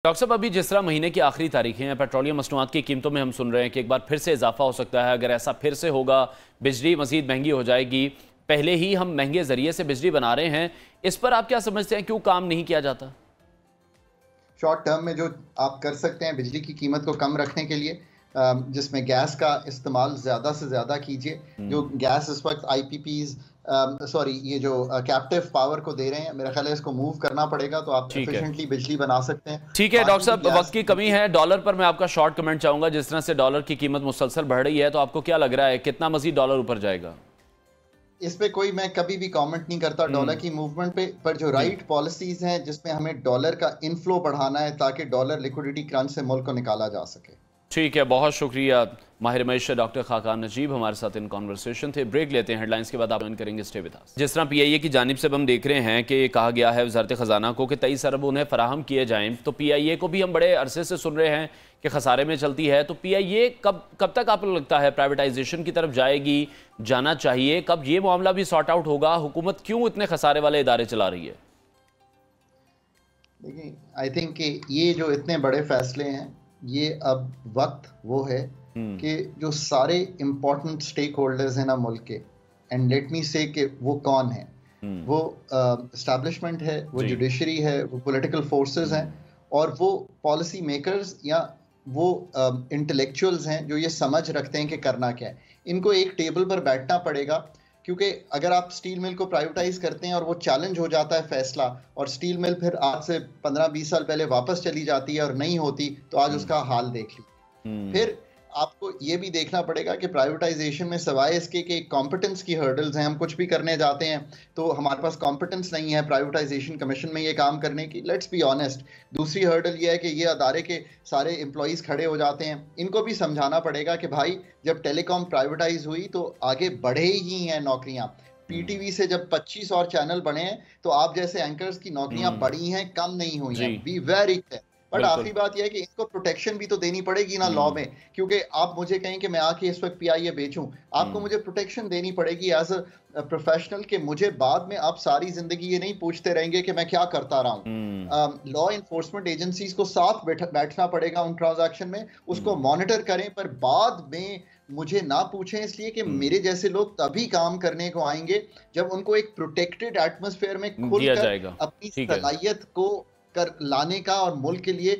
Doctor साहब, अभी जिस तरह महीने की आखिरी तारीखें हैं, पेट्रोलियम मसनूआत की कीमतों में हम सुन रहे हैं कि एक बार फिर से इजाफा हो सकता है। अगर ऐसा फिर से होगा, बिजली मजीद महंगी हो जाएगी। पहले ही हम महंगे जरिए से बिजली बना रहे हैं, इस पर आप क्या समझते हैं, क्यों काम नहीं किया जाता? शॉर्ट टर्म में जो आप कर सकते हैं बिजली की कीमत को कम रखने के लिए, जिसमें गैस का इस्तेमाल ज़्यादा से ज़्यादा कीजिए। जो गैस इस वक्त आईपीपीज सॉरी ये जो कैप्टिव पावर को दे रहे हैं, मेरा ख्याल है इसको मूव करना पड़ेगा, तो आप एफिशिएंटली बिजली बना सकते हैं। ठीक है डॉक्टर साहब, वक्त की कमी है। डॉलर पर मैं आपका शॉर्ट कमेंट चाहूंगा। जिस तरह से डॉलर की कीमत मुसलसल बढ़ रही है, तो आपको क्या लग रहा है कितना मजीद डॉलर ऊपर जाएगा? इस पे कोई मैं कभी भी कमेंट नहीं करता डॉलर की मूवमेंट पे, पर जो राइट पॉलिसीज हैं जिसमें हमें डॉलर का इनफ्लो बढ़ाना है ताकि डॉलर लिक्विडिटी क्रंच से मुल्क को निकाला जा सके। ठीक है, बहुत शुक्रिया। माहिर मईशत डॉक्टर खाकान नजीब हमारे साथ इन कॉन्वर्सेशन थे। ब्रेक लेते हैं, हेडलाइंस के बाद आप करेंगे। Stay with us. जिस तरह PIA की जानिब से हम देख रहे हैं कि कहा गया है वजारत ख़जाना को कि 23 अरब उन्हें फराहम किए जाएँ, तो PIA को भी हम बड़े अरसे से सुन रहे हैं कि खसारे में चलती है। तो PIA कब तक आपको लगता है प्राइवेटाइजेशन की तरफ जाएगी, जाना चाहिए? कब ये मामला भी सॉर्ट आउट होगा? हुकूमत क्यों इतने खसारे वाले इदारे चला रही है? देखिए, आई थिंक कि ये जो इतने बड़े फैसले हैं, ये अब वक्त वो है कि जो सारे इम्पोर्टेंट स्टेक होल्डर्स हैं ना मुल्क के, एंड लेट मी से कि वो कौन है, वो एस्टैब्लिशमेंट है, वो जुडिशरी है, वो पॉलिटिकल फोर्सेस हैं, और वो पॉलिसी मेकर्स या वो इंटेलेक्चुअल्स हैं जो ये समझ रखते हैं कि करना क्या है। इनको एक टेबल पर बैठना पड़ेगा, क्योंकि अगर आप स्टील मिल को प्राइवेटाइज करते हैं और वो चैलेंज हो जाता है फैसला, और स्टील मिल फिर आज से 15-20 साल पहले वापस चली जाती है और नहीं होती, तो आज उसका हाल देख ली। फिर आपको ये भी देखना पड़ेगा कि प्राइवेटाइजेशन में सवाए इसके कि कॉम्पिटेंस की हर्डल्स हैं। हम कुछ भी करने जाते हैं तो हमारे पास कॉम्पिटेंस नहीं है प्राइवेटाइजेशन कमीशन में ये काम करने की, लेट्स बी ऑनेस्ट। दूसरी हर्डल ये है कि ये अदारे के सारे एम्प्लॉइज खड़े हो जाते हैं। इनको भी समझाना पड़ेगा कि भाई, जब टेलीकॉम प्राइवेटाइज हुई तो आगे बढ़े ही हैं नौकरियां। PTV से जब 25 और चैनल बने हैं, तो आप जैसे एंकर्स की नौकरियां बढ़ी हैं, कम नहीं हुई हैं। Be very clear. बट आखिरी बात यह है कि इनको प्रोटेक्शन भी तो देनी पड़ेगी ना लॉ में, क्योंकि आप मुझे कहें कि मैं आके इस वक्त PIA बेचूं, आपको मुझे प्रोटेक्शन देनी पड़ेगी एज अ प्रोफेशनल, कि मुझे बाद में आप सारी जिंदगी ये नहीं पूछते रहेंगे कि मैं क्या करता रहा हूं। लॉ इन्फोर्समेंट एजेंसीज को साथ बैठना पड़ेगा उन ट्रांजैक्शन में, उसको मॉनिटर करें, पर बाद में मुझे ना पूछें, इसलिए कि मेरे जैसे लोग तभी काम करने को आएंगे जब उनको एक प्रोटेक्टेड एटमॉस्फेयर में खुलकर अपनी सलाहियत को कर लाने का और मुल्क के लिए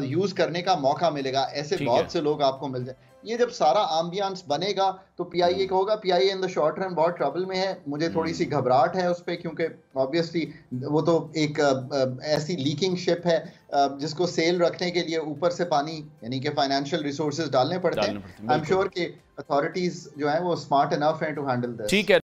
यूज करने का मौका मिलेगा। ऐसे बहुत से लोग आपको मिल जाए। ये जब सारा एम्बियंस बनेगा तो PIA को होगा। PIA in the short run बहुत ट्रबल में है। मुझे थोड़ी सी घबराहट है उस पर, क्योंकि ऑब्वियसली वो तो एक ऐसी लीकिंग शिप है जिसको सेल रखने के लिए ऊपर से पानी यानी कि फाइनेंशियल रिसोर्सेज डालने पड़ते हैं। आई एम श्योर कि अथॉरिटीज जो है वो स्मार्ट इनफ हैं टू हैंडल दिस। ठीक है।